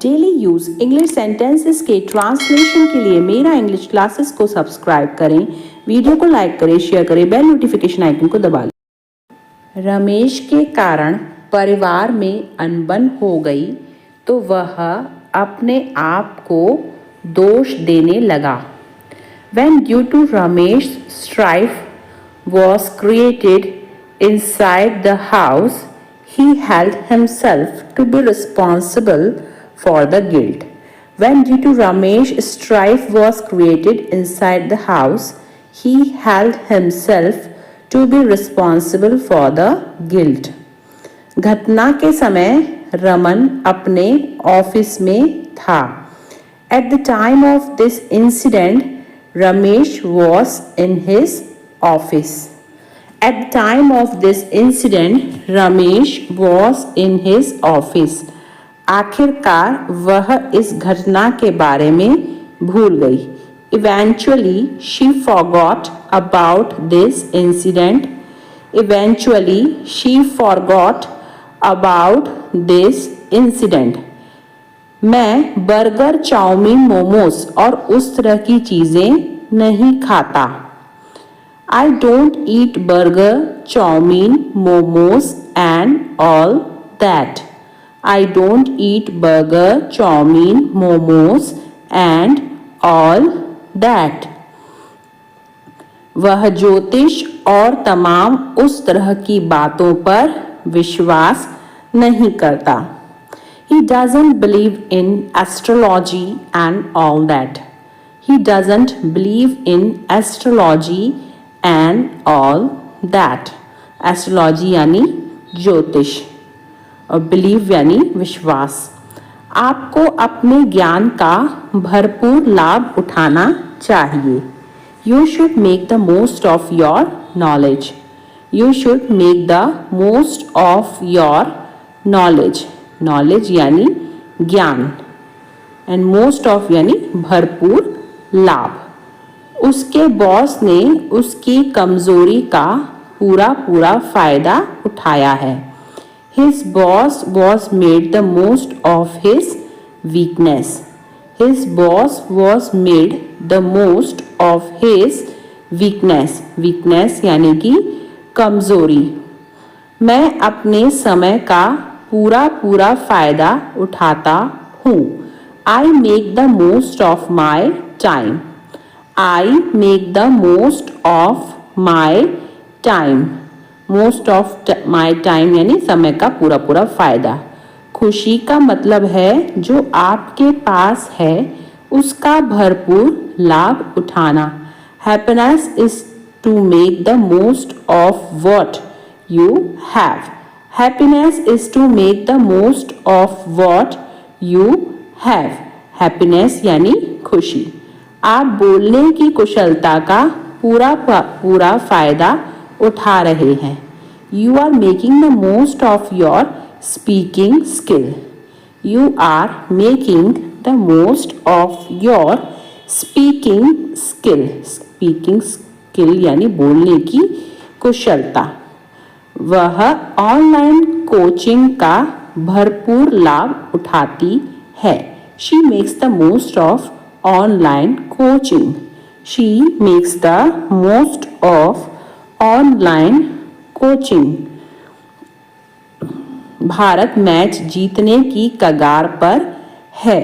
Daily use English sentences के translation के लिए मेरा इंग्लिश क्लासेस को सब्सक्राइब करें, वीडियो को लाइक करें, शेयर करें, बेल नोटिफिकेशन आइकन को दबा लें। रमेश के कारण परिवार में अनबन हो गई तो वह अपने आप को दोष देने लगा। When due to Ramesh strife was created inside the house, he held himself to be responsible for the guilt. When due to Ramesh strife was created inside the house, he held himself to be responsible for the guilt. घटना के समय रमन अपने office में था। At the time of this incident, Ramesh was in his office. At the time of this incident, Ramesh was in his office. आखिरकार वह इस घटना के बारे में भूल गई। Eventually, she forgot about this incident. Eventually, she forgot about this incident. मैं बर्गर, चाउमीन, मोमोज और उस तरह की चीज़ें नहीं खाता। I don't eat burger, chow mein, momos and all that. I don't eat burger, chow mein, momos and all that. वह ज्योतिष और तमाम उस तरह की बातों पर विश्वास नहीं करता। He doesn't believe in astrology and all that. He doesn't believe in astrology and all that. Astrology यानी ज्योतिष और believe यानी विश्वास। आपको अपने ज्ञान का भरपूर लाभ उठाना चाहिए। You should make the most of your knowledge. You should make the most of your knowledge. Knowledge यानी ज्ञान एंड मोस्ट ऑफ यानी भरपूर लाभ। उसके बॉस ने उसकी कमजोरी का पूरा फायदा उठाया है। His boss was made the most of his weakness. His boss was made the most of his weakness. Weakness यानी कि कमजोरी। मैं अपने समय का पूरा फायदा उठाता हूँ। I make the most of my time. I make the most of my time. Most of my time यानी समय का पूरा फायदा। खुशी का मतलब है जो आपके पास है उसका भरपूर लाभ उठाना। Happiness is to make the most of what you have. Happiness is to make the most of what you have. Happiness यानी खुशी। आप बोलने की कुशलता का पूरा फायदा उठा रहे हैं। You are making the most of your speaking skill. You are making the most of your speaking skill. Speaking skill यानी बोलने की कुशलता। वह ऑनलाइन कोचिंग का भरपूर लाभ उठाती है। She makes the most of online coaching. She makes the most of online coaching. Bharat match जीतने की कगार पर है।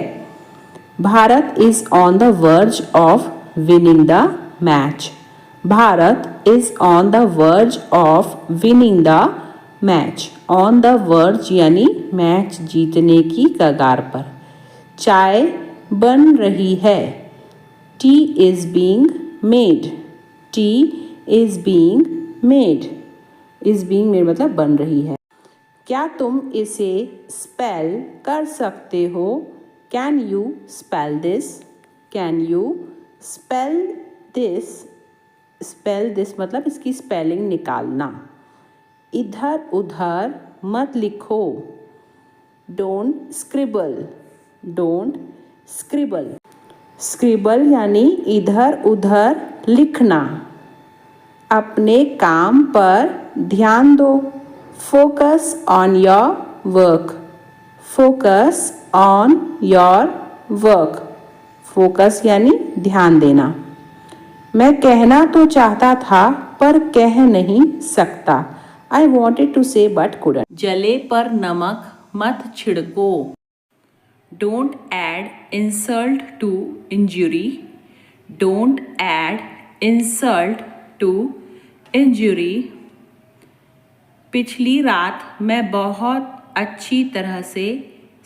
Bharat is on the verge of winning the match. Bharat is on the verge of winning the match. On the verge यानी match जीतने की कगार पर। चाय बन रही है। Tea is being made. Tea is being made. Is being made मतलब बन रही है। क्या तुम इसे स्पेल कर सकते हो? Can you spell this? Can you spell this? Spell this मतलब इसकी स्पेलिंग निकालना। इधर उधर मत लिखो। Don't scribble. Don't scribble. Scribble यानी इधर उधर लिखना। अपने काम पर ध्यान दो। Focus on your work. Focus on your work. Focus यानी ध्यान देना. मैं कहना तो चाहता था पर कह नहीं सकता. I wanted to say but couldn't. जले पर नमक मत छिड़को. Don't add insult to injury. Don't add insult to injury. पिछली रात मैं बहुत अच्छी तरह से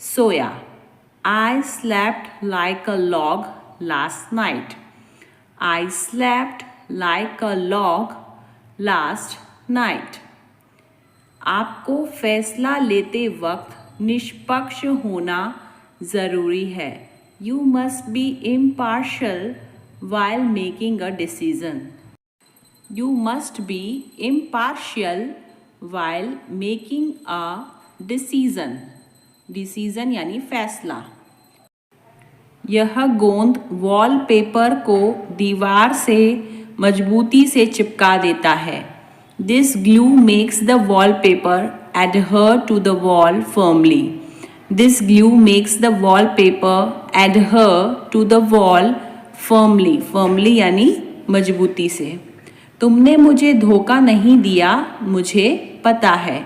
सोया. I slept like a log last night. I slept like a log last night. आपको फैसला लेते वक्त निष्पक्ष होना ज़रूरी है. You must be impartial while making a decision. You must be impartial while making a decision. Decision यानी फैसला. यह गोंद वॉलपेपर को दीवार से मजबूती से चिपका देता है. This glue makes the wallpaper adhere to the wall firmly. This glue makes the wallpaper adhere to the wall firmly. Firmly यानी मजबूती से. तुमने मुझे धोखा नहीं दिया, मुझे पता है.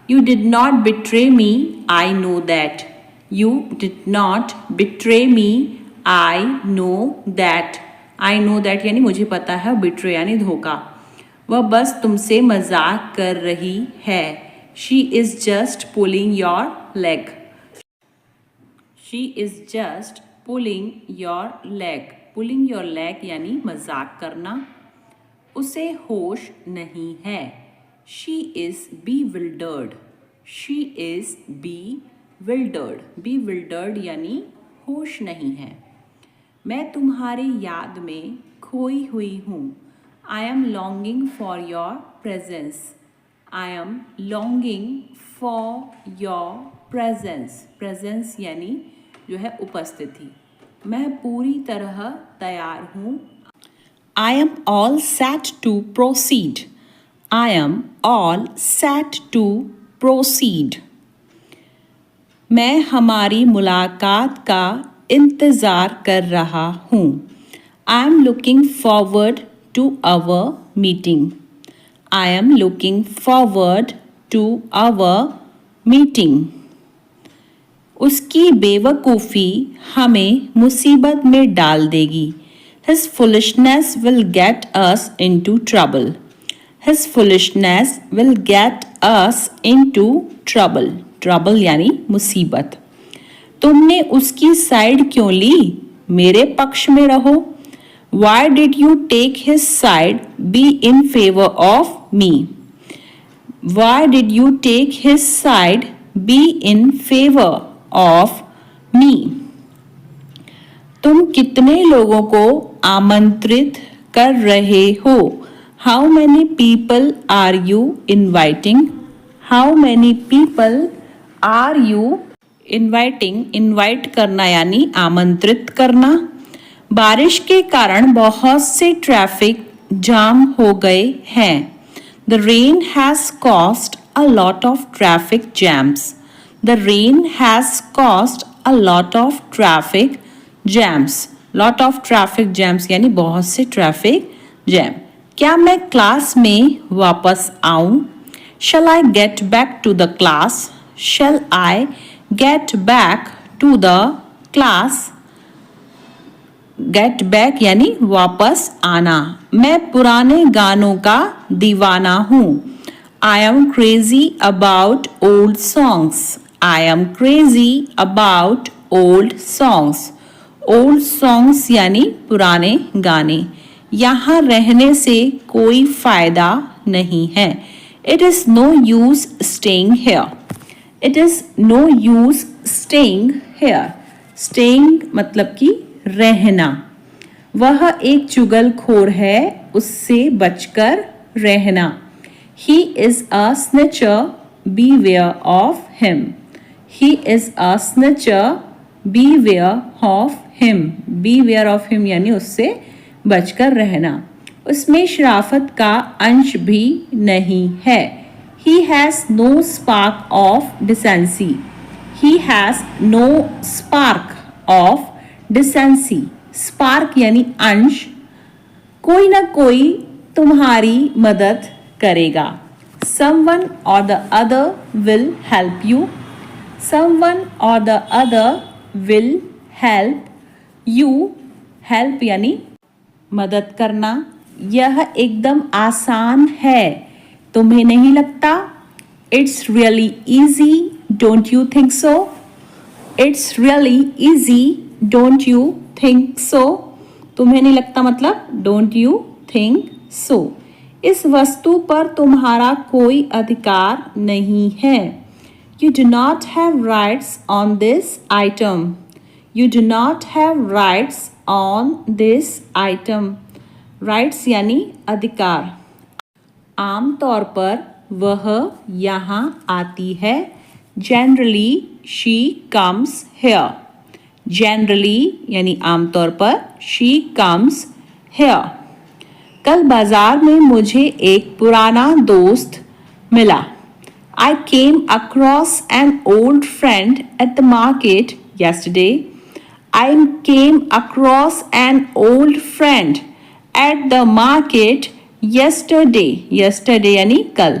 You did not betray me, I know that. You did not betray me, I know that. I know that यानी मुझे पता है, betray यानी धोखा. वह बस तुमसे मजाक कर रही है. She is just pulling your leg. She is just pulling your leg. Pulling your leg यानी मजाक करना. उसे होश नहीं है. She is bewildered. She is bewildered. Bewildered यानी होश नहीं है. मैं तुम्हारी याद में खोई हुई हूँ. I am longing for your presence. I am longing for your presence. Presence यानी जो है उपस्थिति. मैं पूरी तरह तैयार हूँ. I am all set to proceed. I am all set to proceed. मैं हमारी मुलाकात का इंतज़ार कर रहा हूँ. I am looking forward to our meeting. I am looking forward to our meeting. उसकी बेवकूफ़ी हमें मुसीबत में डाल देगी. His foolishness will get us into trouble. His foolishness will get us into trouble. Trouble यानी मुसीबत. तुमने उसकी साइड क्यों ली? मेरे पक्ष में रहो. Why did you take his side? Be in favor of me. Why did you take his side? Be in favor of me. तुम कितने लोगों को आमंत्रित कर रहे हो? How many people are you inviting? How many people are you inviting? Invite करना यानी आमंत्रित करना. बारिश के कारण बहुत से ट्रैफिक जाम हो गए हैं. The rain has caused a lot of traffic jams. The rain has caused a lot of traffic jams. Lot of traffic jams यानी बहुत से ट्रैफिक जैम. क्या मैं क्लास में वापस आऊं? Shall I get back to the class? Shall I get back to the class? Get back यानी वापस आना. मैं पुराने गानों का दीवाना हूँ. I am crazy about old songs. I am crazy about old songs. Old songs यानी पुराने गाने. यहाँ रहने से कोई फ़ायदा नहीं है. It is no use staying here. It is no use staying here. Staying मतलब कि रहना. वह एक चुगलखोर है, उससे बचकर रहना. He is a snitcher, beware of him. He is a snitcher, beware of him. Beware of him यानी उससे बचकर रहना. उसमें शराफत का अंश भी नहीं है. He has no spark of decency. He has no spark of decency. Spark यानी अंश, कोई ना कोई तुम्हारी मदद करेगा। Someone or the other will help you. Someone or the other will help you. Help यानी मदद करना। यह एकदम आसान है, तुम्हें नहीं लगता? It's really easy, don't you think so? It's really easy, don't you think so? तुम्हें नहीं लगता मतलब don't you think so? इस वस्तु पर तुम्हारा कोई अधिकार नहीं है। You do not have rights on this item. You do not have rights on this item. Rights यानी अधिकार। आमतौर पर वह यहाँ आती है। Generally she comes here. Generally यानी आमतौर पर she comes here. कल बाजार में मुझे एक पुराना दोस्त मिला। I came across an old friend at the market yesterday. I came across an old friend at the market yesterday. Yesterday यानी कल।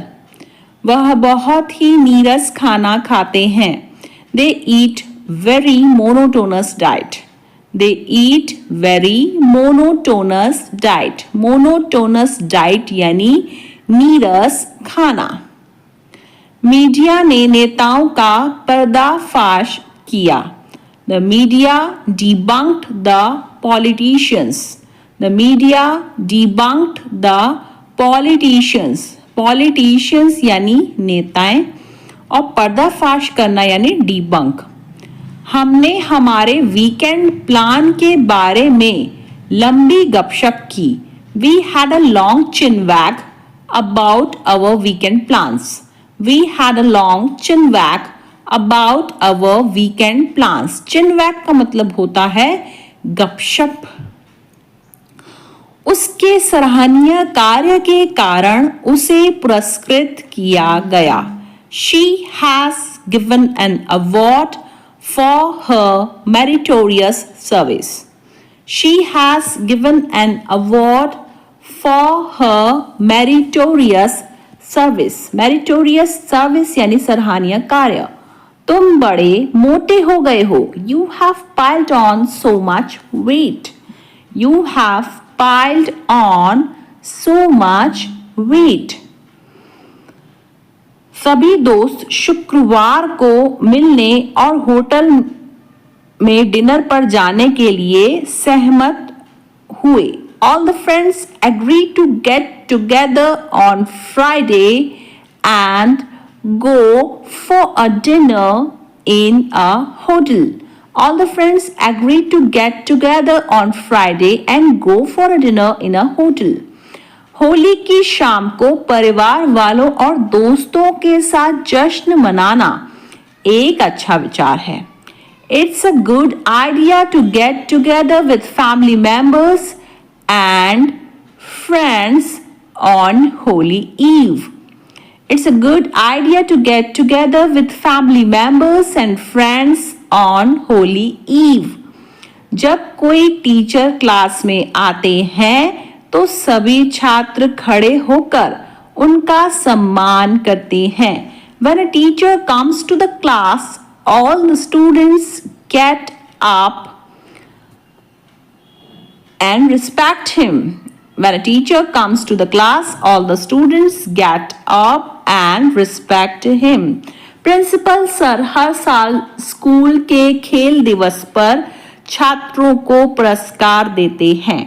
वह बहुत ही नीरस खाना खाते हैं। They eat very monotonous diet. They eat very monotonous diet. Monotonous diet यानी नीरस खाना। मीडिया ने नेताओं का पर्दाफाश किया। The media debunked the politicians. The media debunked the politicians. Politicians यानी नेताएं और पर्दाफाश करना यानी debunk। हमने हमारे वीकेंड प्लान के बारे में लंबी गपशप की। We had a long chinwag about our weekend plans. We had a long chinwag about our weekend plans. Chinwag का मतलब होता है गपशप। उसके सराहनीय कार्य के कारण उसे पुरस्कृत किया गया। She has given an award for her meritorious service. She has given an award for her meritorious service. Meritorious service यानी सराहनीय कार्य। तुम बड़े मोटे हो गए हो। You have piled on so much weight. You have piled on so much weight. सभी दोस्त शुक्रवार को मिलने और होटल में डिनर पर जाने के लिए सहमत हुए। All the friends agreed to get together on Friday and go for a dinner in a hotel. All the friends agreed to get together on Friday and go for a dinner in a hotel. Holi की शाम को परिवार वालों और दोस्तों के साथ जश्न मनाना एक अच्छा विचार है। It's a good idea to get together with family members and friends on Holy Eve. It's a good idea to get together with family members and friends on Holy Eve. जब कोई टीचर क्लास में आते हैं तो सभी छात्र खड़े होकर उनका सम्मान करते हैं। When a teacher comes to the class, all the students get up and respect him. When a teacher comes to the class, all the students get up and respect him. Principal sir हर साल school के खेल दिवस पर छात्रों को पुरस्कार देते हैं।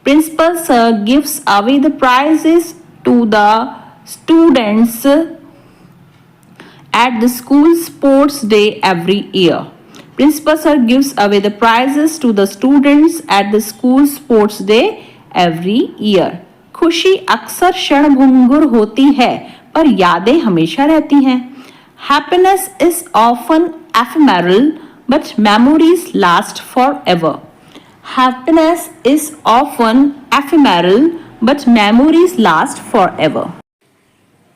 Principal sir gives away the prizes to the students at the school sports day every year. Principal sir gives away the prizes to the students at the school sports day every year. खुशी अक्सर क्षणभंगुर होती है पर यादें हमेशा रहती हैं। Happiness is often ephemeral but memories last forever. Happiness is often ephemeral but memories last forever.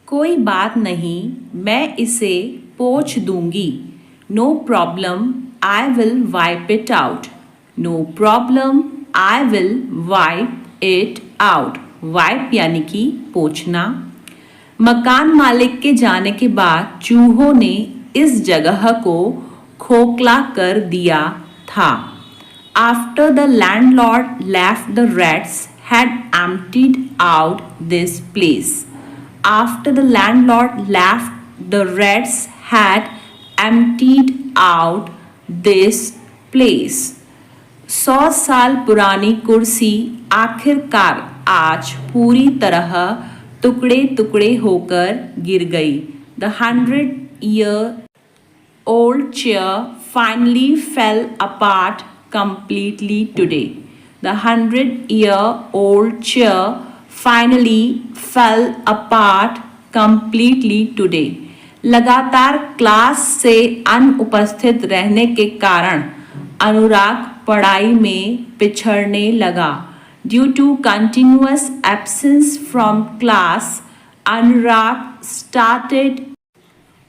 कोई बात नहीं, मैं इसे पोंछ दूंगी। No problem, I will wipe it out. No problem, I will wipe it out. Wipe यानी कि पोंछना। मकान मालिक के जाने के बाद चूहों ने इस जगह को खोखला कर दिया था। After the landlord left, the rats had emptied out this place. After the landlord left, the rats had emptied out this place. 100 साल पुरानी कुर्सी आखिरकार आज पूरी तरह टुकड़े टुकड़े होकर गिर गई। The 100-year-old chair finally fell apart completely today. The 100-year-old chair finally fell apart completely today. लगातार क्लास से अनुपस्थित रहने के कारण अनुराग पढ़ाई में पिछड़ने लगा। Due to continuous absence from class, Anurag started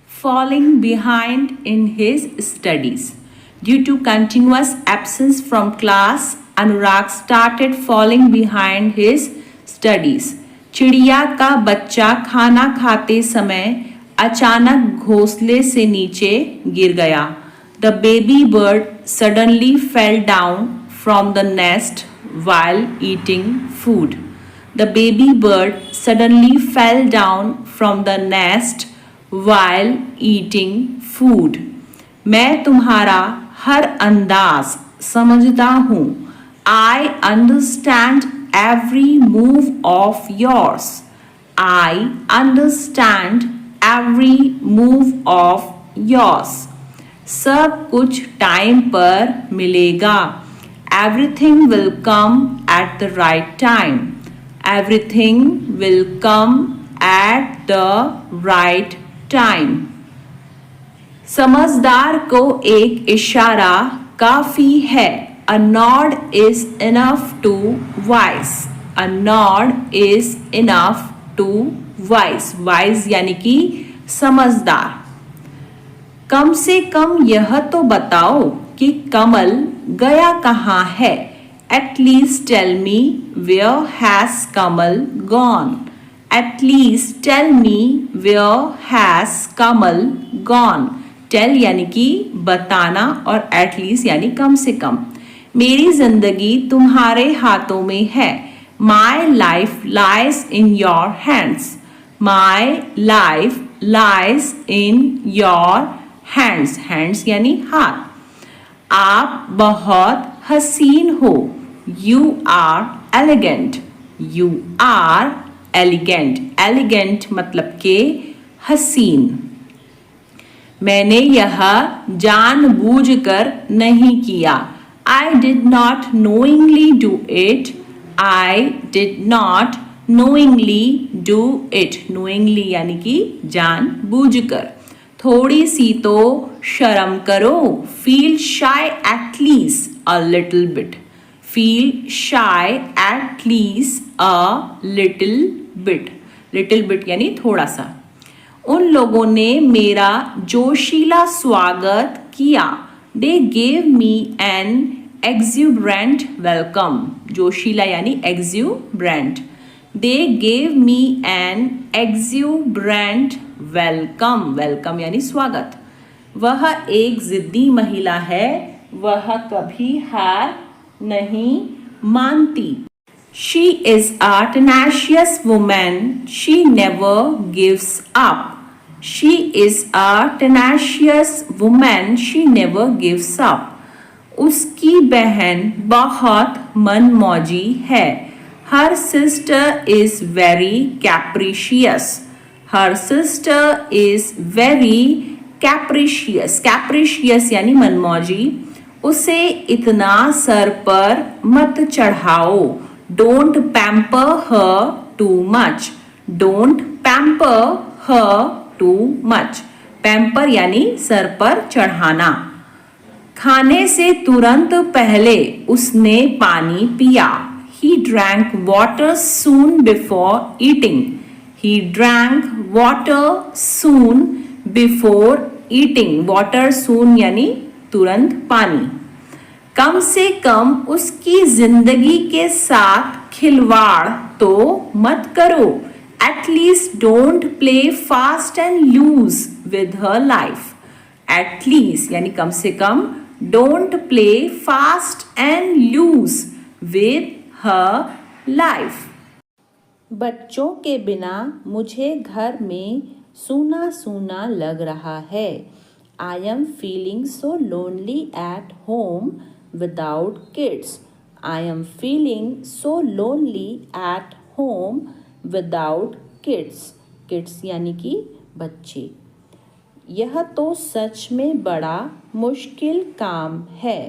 falling behind in his studies. Due to continuous absence from class, Anurag started falling behind his studies. चिड़िया का बच्चा खाना खाते समय अचानक घोंसले से नीचे गिर गया। The baby bird suddenly fell down from the nest while eating food. The baby bird suddenly fell down from the nest while eating food. मैं तुम्हारा हर अंदाज समझता हूँ। I understand every move of yours. I understand every move of yours. सब कुछ time पर मिलेगा। Everything will come at the right time. Everything will come at the right time. समझदार को एक इशारा काफी है। A nod is enough to wise. A nod is enough to wise. Wise यानी कि समझदार। कम से कम यह तो बताओ कि कमल गया कहाँ है। At least tell me where has Kamal gone. At least tell me where has Kamal gone. Tell यानी कि बताना और at least यानी कम से कम। मेरी जिंदगी तुम्हारे हाथों में है। My life lies in your hands. My life lies in your hands. Hands यानी हाथ। आप बहुत हसीन हो। You are elegant. You are elegant. Elegant मतलब के हसीन। मैंने यह जानबूझकर नहीं किया। I did not knowingly do it. I did not knowingly do it. Knowingly यानी कि जानबूझकर। थोड़ी सी तो शर्म करो। Feel shy at least a little bit. Feel shy at least a little bit. Little bit यानी थोड़ा सा। उन लोगों ने मेरा जोशीला स्वागत किया। They gave me an exuberant welcome. जोशीला यानी exuberant. They gave me an exuberant welcome. Welcome यानी स्वागत। वह एक जिद्दी महिला है। वह कभी हार नहीं मानती। She is a tenacious woman. She never gives up. She is a tenacious woman. She never gives up. उसकी बहन बहुत मनमौजी है। Her sister is very capricious. Her sister is very capricious. Capricious यानी मनमौजी। उसे इतना सर पर मत चढ़ाओ। Don't pamper her too much. Don't pamper her too much. Pamper यानी सर पर चढ़ाना। खाने से तुरंत पहले उसने पानी पिया। He drank water soon before eating. He drank water soon before eating, water soon यानी तुरंत पानी। कम से कम उसकी जिंदगी के साथ खिलवाड़ तो मत करो। At least don't play fast and loose with her life. At least यानी कम से कम, don't play fast and loose with her life. बच्चों के बिना मुझे घर में सूना सूना लग रहा है। I am feeling so lonely at home without kids. I am feeling so lonely at home without kids. Kids यानी कि बच्चे। यह तो सच में बड़ा मुश्किल काम है।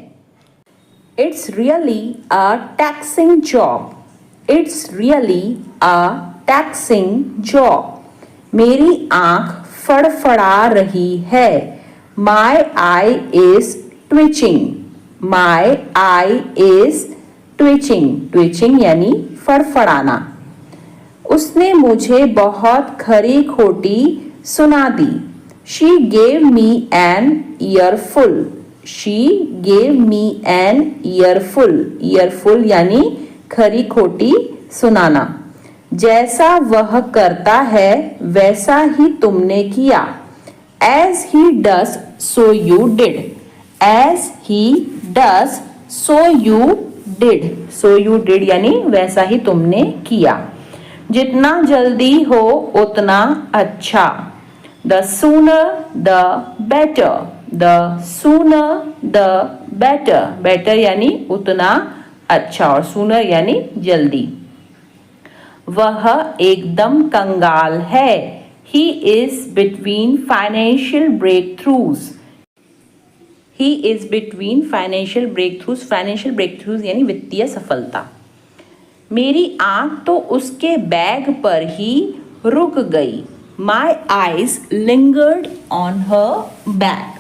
It's really a taxing job. It's really a taxing job. मेरी आंख फड़फड़ा रही है। My eye is twitching. My eye is twitching. Twitching यानी फड़फड़ाना। उसने मुझे बहुत खरी खोटी सुना दी। She gave me an earful. She gave me an earful. Earful यानी खरी खोटी सुनाना। जैसा वह करता है वैसा ही तुमने किया। As he does, so you did. As he does, so you did. So you did यानी वैसा ही तुमने किया। जितना जल्दी हो उतना अच्छा। The sooner the better. The sooner the better. Better यानी उतना अच्छा और sooner यानी जल्दी। वह एकदम कंगाल है। He is between financial breakthroughs. He is between financial breakthroughs. Financial breakthroughs यानी वित्तीय सफलता। मेरी आंख तो उसके बैग पर ही रुक गई। My eyes lingered on her bag.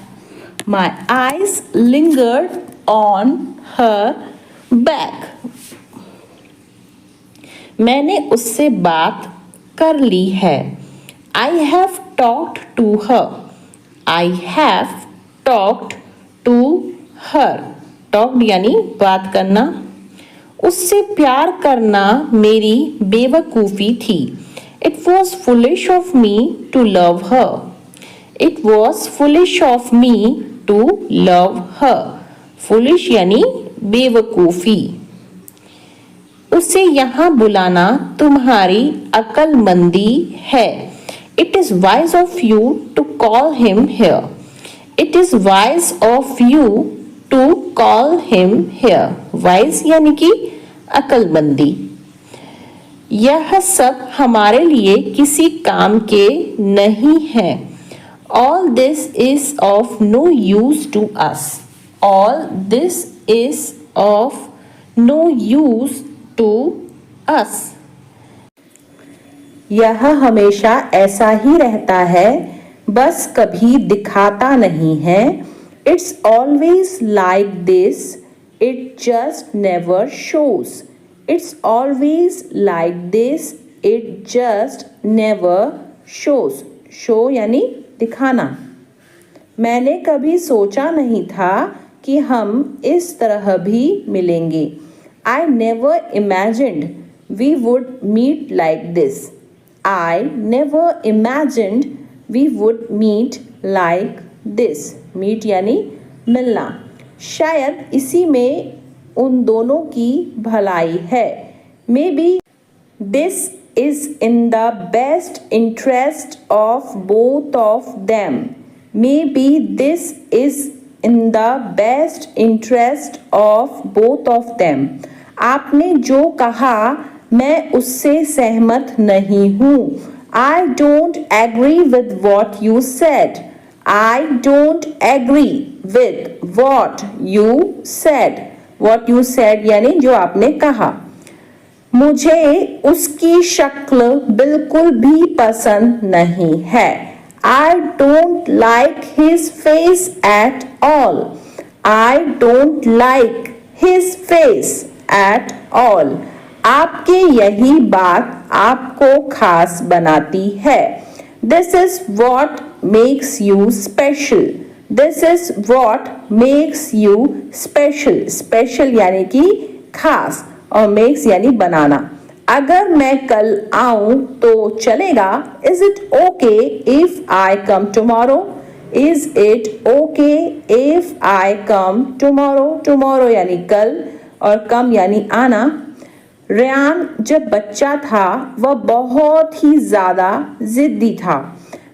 My eyes lingered on her bag. मैंने उससे बात कर ली है। I have talked to her. I have talked to her. Talked यानी बात करना। उससे प्यार करना मेरी बेवकूफ़ी थी। It was foolish of me to love her. It was foolish of me to love her. Foolish यानी बेवकूफ़ी। उसे यहाँ बुलाना तुम्हारी अक्लमंदी है। It is wise of you to call him here. It is wise of you to call him here. Wise यानी कि अक्लमंदी। यह सब हमारे लिए किसी काम के नहीं है। All this is of no use to us. All this is of no use to us. यह हमेशा ऐसा ही रहता है, बस कभी दिखाता नहीं है। It's always like this, it just never shows. It's always like this, it just never shows. Show यानी दिखाना। मैंने कभी सोचा नहीं था कि हम इस तरह भी मिलेंगे। I never imagined we would meet like this. I never imagined we would meet like this. Meet यानी मिलना। शायद इसी में उन दोनों की भलाई है। Maybe this is in the best interest of both of them. Maybe this is in the best interest of both of them. आपने जो कहा मैं उससे सहमत नहीं हूँ। I don't agree with what you said. I don't agree with what you said. What you said यानी जो आपने कहा। मुझे उसकी शक्ल बिल्कुल भी पसंद नहीं है। I don't like his face at all. I don't like his face at all. आपके यही बात आपको खास बनाती है। This is what makes you special. This is what makes you special. Special यानी कि खास और makes यानी बनाना. अगर मैं कल आऊं तो चलेगा. Is it okay if I come tomorrow? Is it okay if I come tomorrow? Tomorrow यानी कल और come यानी आना. रेयान जब बच्चा था वह बहुत ही ज़्यादा ज़िद्दी था.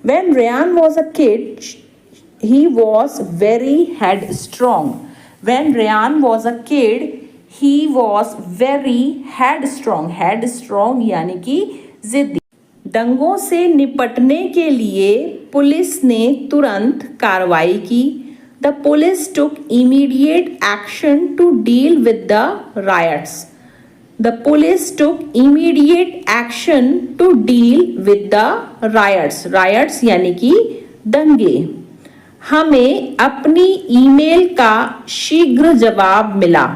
When Rayan was a kid, he was very headstrong. When Rayan was a kid, he was very headstrong. Headstrong यानी कि ज़िद्दी. दंगों से निपटने के लिए पुलिस ने तुरंत कार्रवाई की. The police took immediate action to deal with the riots. The police took immediate action to deal with the riots. Riots यानी कि दंगे. हमें अपनी ईमेल का शीघ्र जवाब मिला.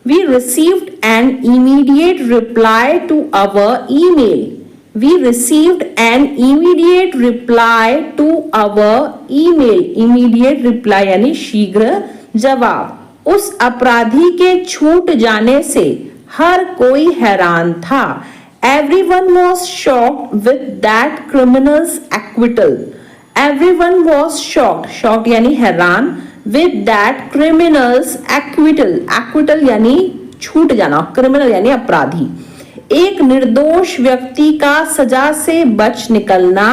We received an immediate reply to our email. We received an immediate reply to our email. Immediate reply यानी शीघ्र जवाब. उस अपराधी के छूट जाने से हर कोई हैरान था. Everyone was shocked with that criminal's acquittal. Everyone was shocked. Shocked यानी हैरान. With that criminal's acquittal. Acquittal यानी छूट जाना. Criminal यानी अपराधी. एक निर्दोष व्यक्ति का सजा से बच निकलना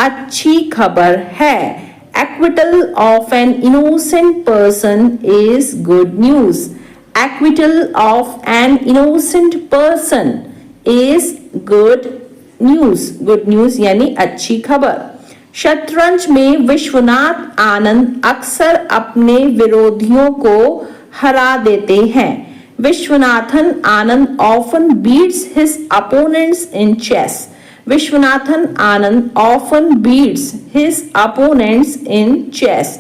अच्छी खबर है. Acquittal of an innocent person is good news. Acquittal of an innocent person is good news. Good news यानी अच्छी खबर. शतरंज में विश्वनाथ आनंद अक्सर अपने विरोधियों को हरा देते हैं. Viswanathan Anand often beats his opponents in chess. Viswanathan Anand often beats his opponents in chess.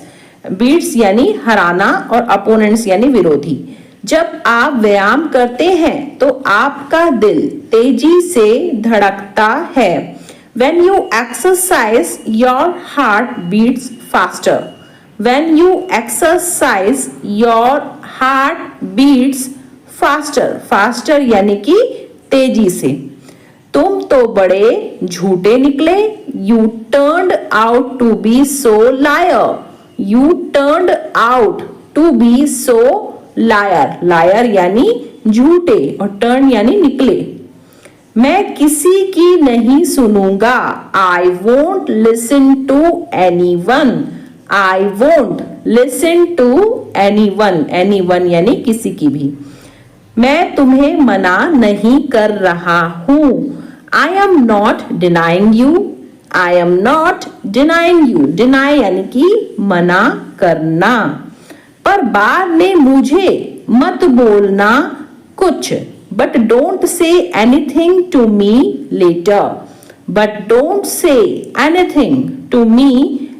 beats यानी हराना और opponents यानी विरोधी. जब आप व्यायाम करते हैं तो आपका दिल तेजी से धड़कता है. When you exercise, your heart beats faster. When you exercise, your heart beats faster. Faster यानी कि तेजी से. तुम तो बड़े झूठे निकले. You turned out to be so liar. You turned out to be so liar. Liar यानी झूठे और टर्न यानी निकले. मैं किसी की नहीं सुनूंगा. I won't listen to anyone. I won't listen to anyone. Anyone यानी किसी की भी. मैं तुम्हें मना नहीं कर रहा हूं. I am not denying you. I am not denying you. Deny यानी कि मना करना. पर बाद में मुझे मत बोलना कुछ. But don't say anything to me later. But don't say anything to me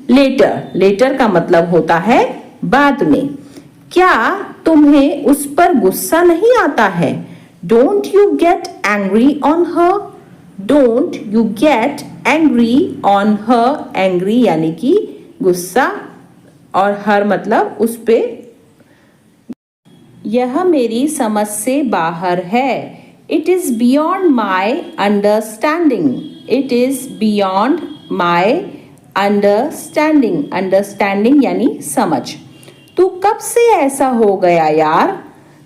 later. Later का मतलब होता है बाद में. क्या तुम्हें उस पर गुस्सा नहीं आता है? Don't you get angry on her? Don't you get angry on her? Angry यानी कि गुस्सा और हर मतलब उस पे. यह मेरी समझ से बाहर है. It is beyond my understanding. It is beyond my understanding. Understanding यानी समझ. तू कब से ऐसा हो गया यार?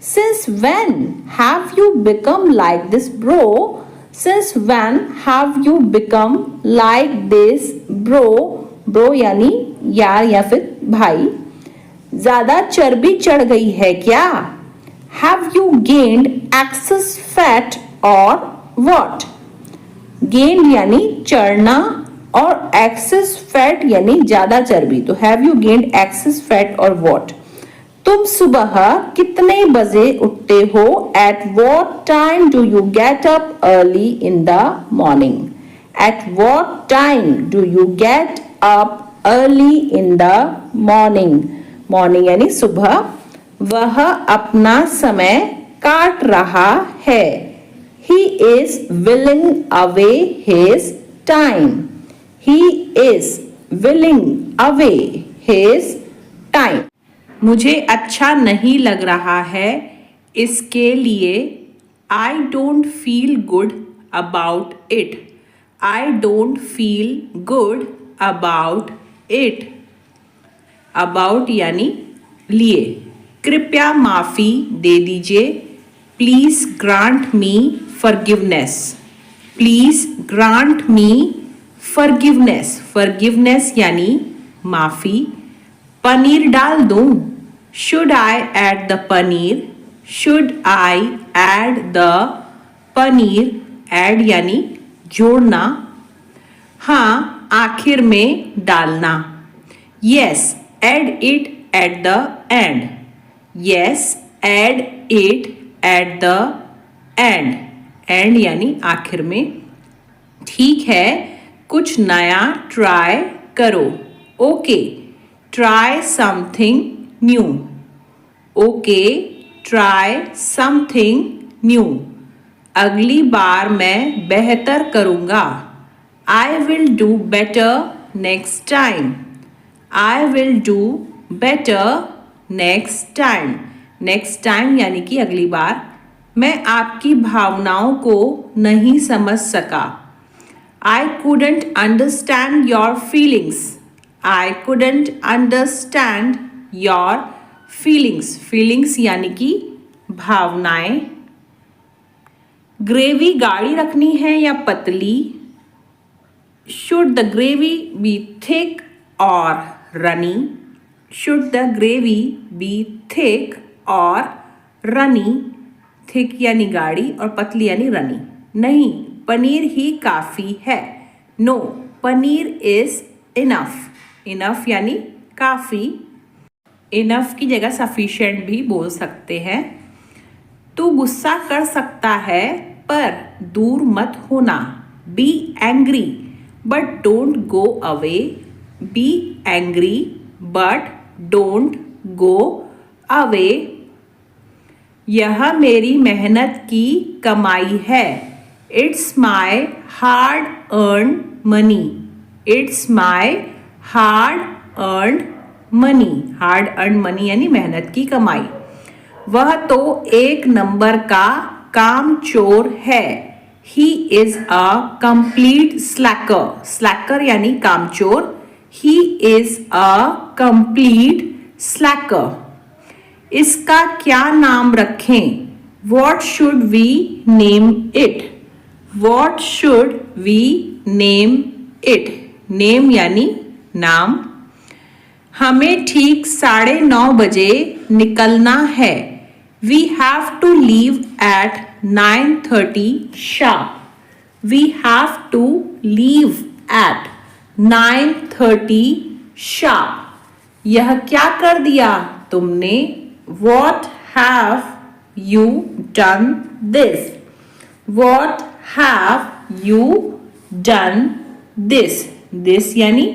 Since when have you become like this bro? Since when have you become like this bro? Bro यानी यार या फिर भाई. ज्यादा चर्बी चढ़ गई है क्या? Have you gained excess fat or what? Gained यानी चढ़ना और excess fat यानी ज्यादा चर्बी. तो have you gained excess fat or what? तुम सुबह कितने बजे उठते हो? At what time do you get up early in the morning? At what time do you get up early in the morning? Morning यानी सुबह. वह अपना समय काट रहा है. He is willing away his time. He is willing away his time. मुझे अच्छा नहीं लग रहा है इसके लिए I don't feel good about it. I don't feel good about it. About यानी लिए. कृपया माफ़ी दे दीजिए. Please grant me forgiveness. Please grant me forgiveness. Forgiveness यानी माफ़ी. पनीर डाल दूँ. Should I add the paneer? Should I add the paneer? Add यानी जोड़ना. हाँ, आखिर में डालना. Yes, add it at the end. Yes, add it at the end. End यानी आखिर में. ठीक है, कुछ नया ट्राई करो. Okay, try something new. Okay, try something new. अगली बार मैं बेहतर करूँगा. I will do better next time. I will do better next time. Next time यानी कि अगली बार. मैं आपकी भावनाओं को नहीं समझ सका. I couldn't understand your feelings. I couldn't understand your feelings. Feelings यानी कि भावनाएं. ग्रेवी गाढ़ी रखनी है या पतली? Should the gravy be thick or runny? Should the gravy be thick or runny? Thick यानी गाढ़ी और पतली यानी रनी. नहीं, पनीर ही काफ़ी है. No, paneer is enough. Enough यानी काफ़ी. Enough की जगह sufficient भी बोल सकते हैं. तू गुस्सा कर सकता है पर दूर मत होना. Be angry but don't go away. Be angry but don't go away. यह मेरी मेहनत की कमाई है. It's my hard earned money. It's my hard earned money. Hard earned money यानी मेहनत की कमाई. वह तो एक नंबर का कामचोर है. He is a complete slacker. Slacker यानी कामचोर. He is a complete slacker. इसका क्या नाम रखें? What should we name it? What should we name it? Name यानी नाम. हमें ठीक 9:30 बजे निकलना है. We have to leave at 9:30 sharp. We have to leave at 9:30 sharp. यह क्या कर दिया तुमने? What have you done this? What have you done this? This यानी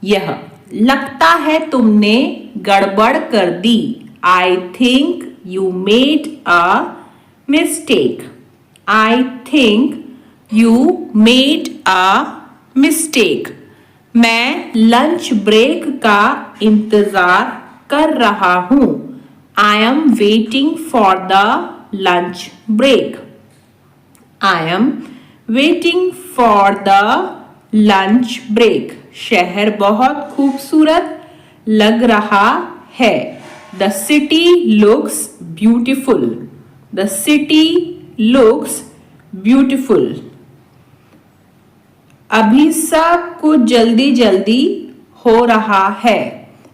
यह. लगता है तुमने गड़बड़ कर दी. I think you made a mistake. I think you made a mistake. मैं लंच ब्रेक का इंतज़ार कर रहा हूँ. I am waiting for the lunch break. I am waiting for the lunch break. शहर बहुत खूबसूरत लग रहा है. The city looks beautiful. The city looks beautiful. अभी सब कुछ जल्दी जल्दी हो रहा है.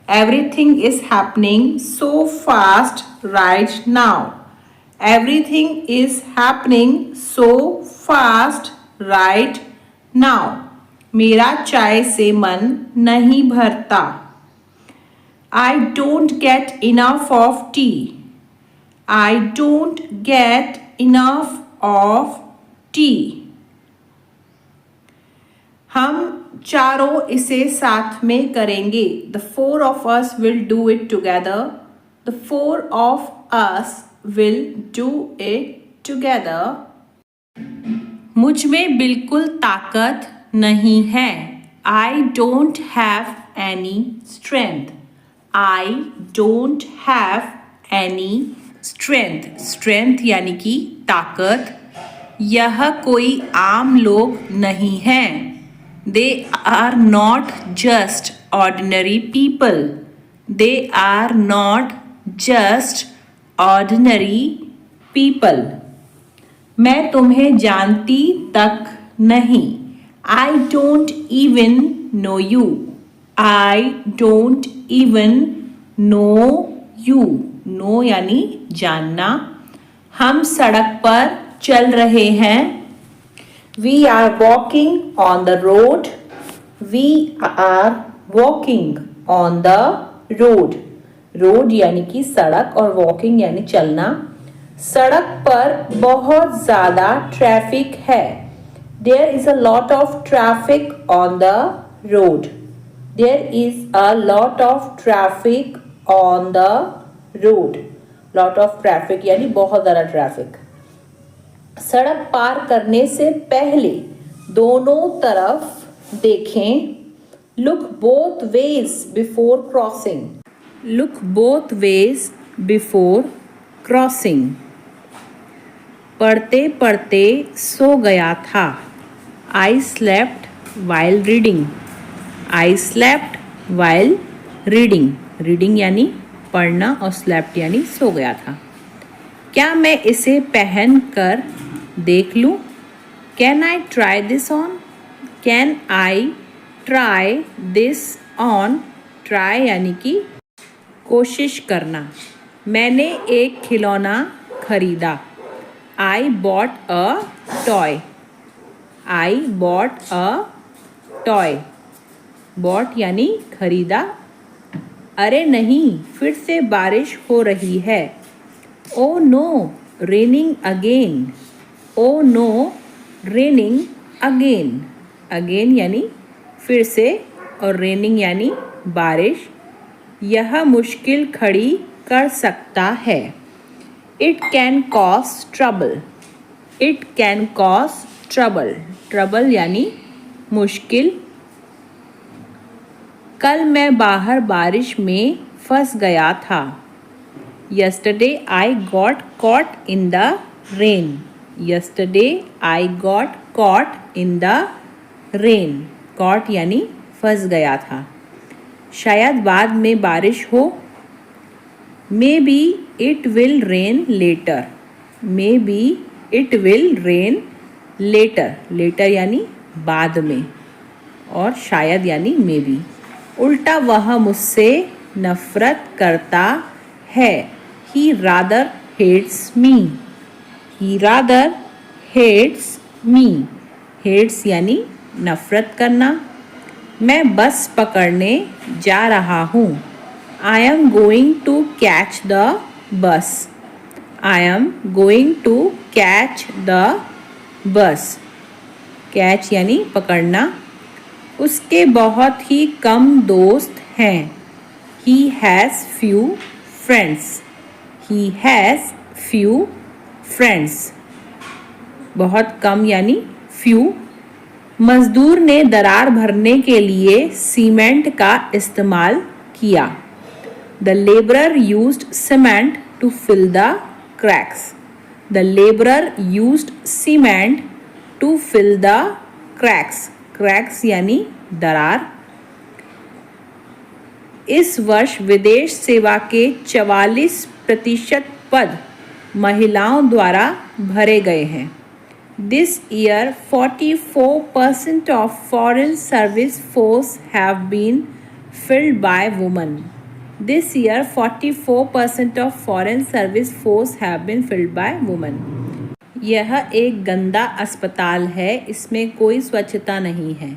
Everything is happening so fast right now. Everything is happening so fast right now. मेरा चाय से मन नहीं भरता. I don't get enough of tea. I don't get enough of tea. हम चारों इसे साथ में करेंगे. The four of us will do it together. The four of us will do it together. मुझ में बिल्कुल ताकत नहीं है. I don't have any strength. I don't have any strength. Strength यानी कि ताकत. यह कोई आम लोग नहीं हैं. They are not just ordinary people. They are not just ordinary people. मैं तुम्हें जानती तक नहीं. I don't even know you. I don't even know you. Know यानी जानना. हम सड़क पर चल रहे हैं. We are walking on the road. We are walking on the road. Road यानी कि सड़क और वॉकिंग यानी चलना. सड़क पर बहुत ज़्यादा ट्रैफिक है. There is a lot of traffic on the road. There is a lot of traffic on the road. Lot of traffic यानी बहुत ज़्यादा ट्रैफिक. सड़क पार करने से पहले दोनों तरफ देखें. Look both ways before crossing. Look both ways before crossing. पढ़ते पढ़ते सो गया था. I slept while reading. I slept while reading. Reading यानी पढ़ना और slept यानी सो गया था. क्या मैं इसे पहन कर देख लूँ? Can I try this on? Can I try this on? Try यानी कि कोशिश करना. मैंने एक खिलौना खरीदा. I bought a toy. I bought a toy. Bought यानी खरीदा. अरे नहीं, फिर से बारिश हो रही है. Oh no, raining again. Oh no, raining again. Again यानी फिर से और raining यानी बारिश. यह मुश्किल खड़ी कर सकता है. It can cause trouble. It can cause trouble. Trouble यानी मुश्किल. कल मैं बाहर बारिश में फंस गया था. Yesterday I got caught in the rain. Yesterday I got caught in the rain. Caught यानी फंस गया था. शायद बाद में बारिश हो. Maybe it will rain later. Maybe it will rain later. Later यानी बाद में और शायद यानी maybe. उल्टा वह मुझसे नफरत करता है. He rather hates me. He rather hates me. Hates यानी नफरत करना. मैं बस पकड़ने जा रहा हूँ. I am going to catch the bus. I am going to catch the bus. Catch यानी पकड़ना. उसके बहुत ही कम दोस्त हैं. He has few friends. He has few friends. बहुत कम यानी few. मजदूर ने दरार भरने के लिए सीमेंट का इस्तेमाल किया. The laborer used cement to fill the cracks. The laborer used cement to fill the cracks. Cracks यानी दरार. इस वर्ष विदेश सेवा के 44% पद महिलाओं द्वारा भरे गए हैं. This year 44% of foreign service force have been filled by women. This year 44% of foreign service force have been filled by women. यह एक गंदा अस्पताल है. इसमें कोई स्वच्छता नहीं है.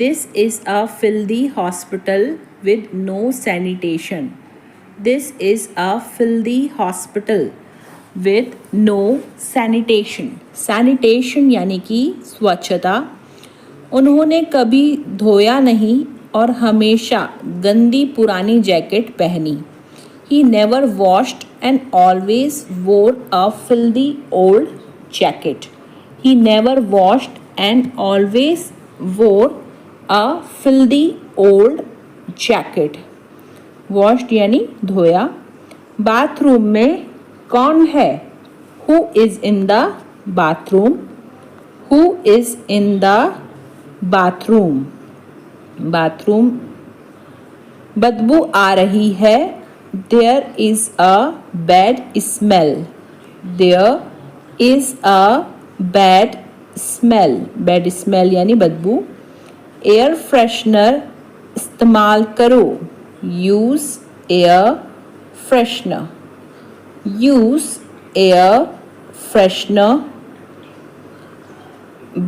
This is a filthy hospital with no sanitation. This is a filthy hospital with no sanitation. Sanitation यानी कि स्वच्छता. उन्होंने कभी धोया नहीं और हमेशा गंदी पुरानी जैकेट पहनी. He never washed and always wore a filthy old jacket. He never washed and always wore a filthy old jacket. Washed यानी धोया। बाथरूम में कौन है? Who is in the bathroom? Who is in the bathroom? Bathroom. बदबू आ रही है। There is a bad smell. There is a bad smell. Bad smell यानी बदबू। एयर फ्रेशनर इस्तेमाल करो। Use air freshener. Use air freshener.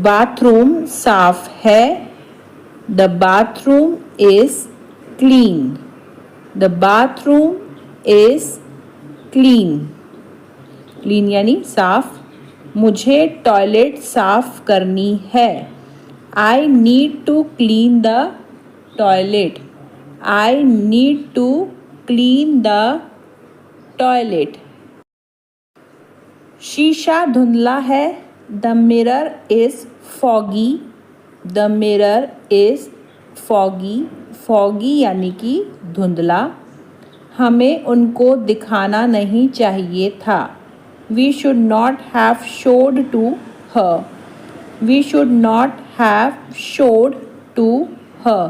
Bathroom साफ है। The bathroom is clean. The bathroom is clean. Clean यानी साफ। मुझे टॉयलेट साफ करनी है। I need to clean the toilet. I need to clean the toilet. शीशा धुंधला है। The mirror is foggy. The mirror is foggy. Foggy यानी कि धुंधला। हमें उनको दिखाना नहीं चाहिए था। We should not have showed to her. We should not have showed to her.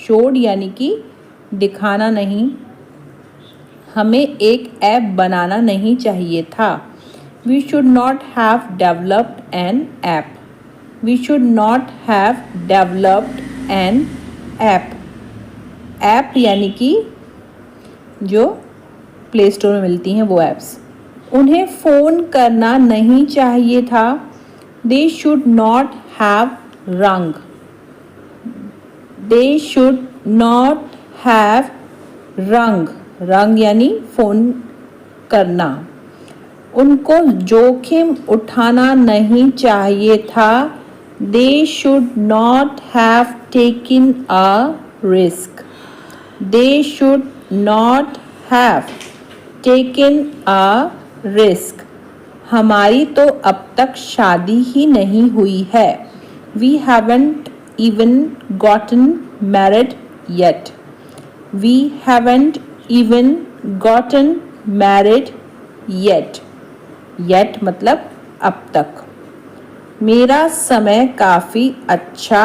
Showed यानी कि दिखाना नहीं। हमें एक ऐप बनाना नहीं चाहिए था। We should not have developed an app. We should not have developed an app. App यानी कि जो प्ले स्टोर में मिलती हैं वो ऐप्स। उन्हें फ़ोन करना नहीं चाहिए था। दे शुड नॉट हैव रंग। दे शुड नॉट हैव रंग। रंग यानी फ़ोन करना। उनको जोखिम उठाना नहीं चाहिए था। They should not have taken a risk. They should not have taken a risk. हमारी तो अब तक शादी ही नहीं हुई है। We haven't even gotten married yet. We haven't even gotten married yet. Yet मतलब अब तक। मेरा समय काफ़ी अच्छा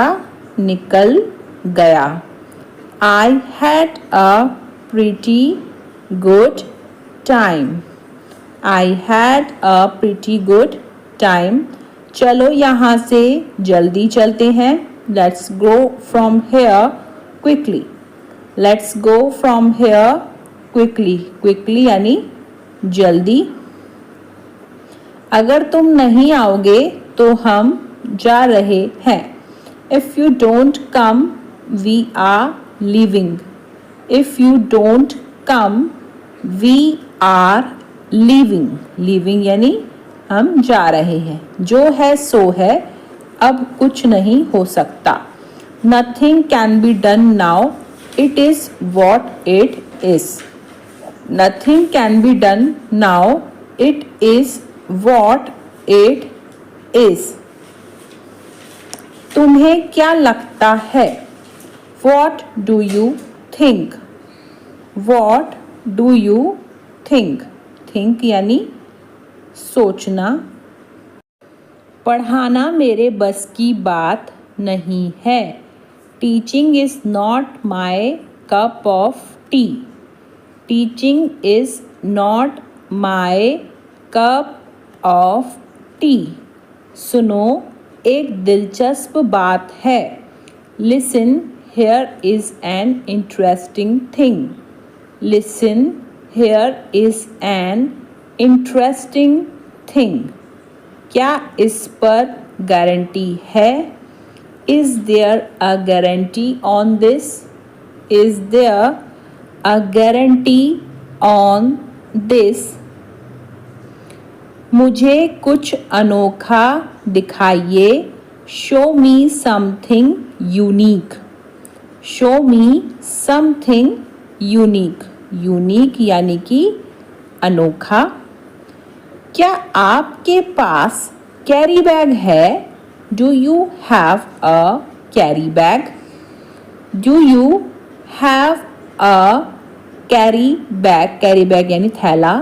निकल गया। I had a pretty good time. I had a pretty good time. चलो यहाँ से जल्दी चलते हैं। Let's go from here quickly. Let's go from here quickly. Quickly यानी जल्दी। अगर तुम नहीं आओगे तो हम जा रहे हैं। If you don't come, we are leaving. If you don't come, we are leaving. Leaving यानी हम जा रहे हैं। जो है सो है, अब कुछ नहीं हो सकता। Nothing can be done now. It is what it is. Nothing can be done now. It is what it is. तुम्हें क्या लगता है? What do you think? What do you think? Think यानी सोचना। पढ़ाना मेरे बस की बात नहीं है। Teaching is not my cup of tea. Teaching is not my cup of tea. सुनो, एक दिलचस्प बात है। Listen, here is an interesting thing. Listen, here is an interesting thing. क्या इस पर गारंटी है? Is there a guarantee on this? Is there a guarantee on this? मुझे कुछ अनोखा दिखाइए। Show me something unique. Show me something unique. Unique यानी कि अनोखा। क्या आपके पास कैरी बैग है? Do you have a carry bag? Do you have a carry bag, carry bag यानी थैला,